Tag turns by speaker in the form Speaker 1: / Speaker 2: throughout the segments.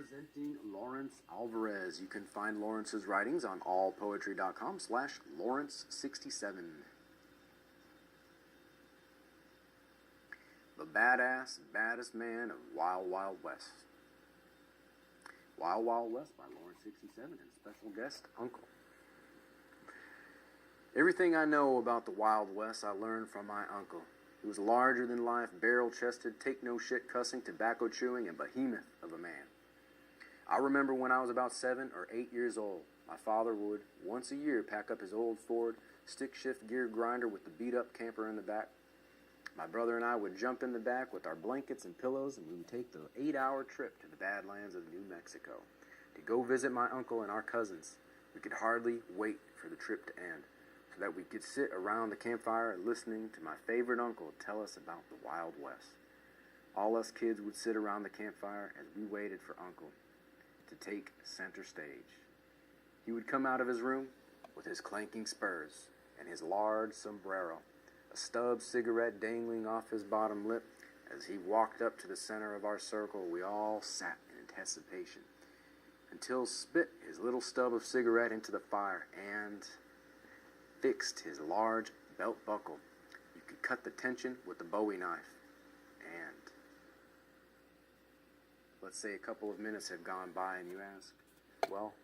Speaker 1: Presenting Lawrence Alvarez. You can find Lawrence's writings on allpoetry.com/lawrence67. The baddest man of Wild Wild West. Wild Wild West by Lawrence67 and special guest Uncle. Everything I know about the Wild West I learned from my uncle. He was larger than life, barrel-chested, take-no-shit cussing, tobacco-chewing, and behemoth of a man. I remember when I was about 7 or 8 years old, my father would, once a year, pack up his old Ford stick-shift gear grinder with the beat-up camper in the back. My brother and I would jump in the back with our blankets and pillows, and we would take the 8-hour trip to the Badlands of New Mexico to go visit my uncle and our cousins. We could hardly wait for the trip to end, so that we could sit around the campfire listening to my favorite uncle tell us about the Wild West. All us kids would sit around the campfire as we waited for Uncle to take center stage. He would come out of his room with his clanking spurs and his large sombrero, a stub cigarette dangling off his bottom lip. As he walked up to the center of our circle, we all sat in anticipation until spit his little stub of cigarette into the fire and fixed his large belt buckle. You could cut the tension with the Bowie knife. And let's say a couple of minutes have gone by and you ask, well,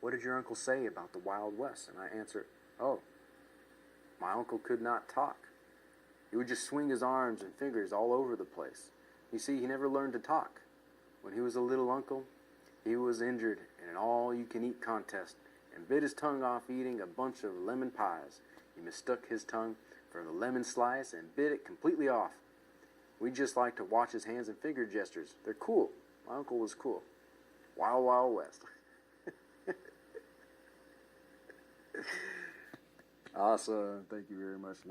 Speaker 1: what did your uncle say about the Wild West? And I answer, oh, my uncle could not talk. He would just swing his arms and fingers all over the place. You see, he never learned to talk. When he was a little uncle, he was injured in an all-you-can-eat contest and bit his tongue off eating a bunch of lemon pies. He mistook his tongue for the lemon slice and bit it completely off. We just like to watch his hands and finger gestures. They're cool. My uncle was cool. Wild Wild West. Awesome. Thank you very much.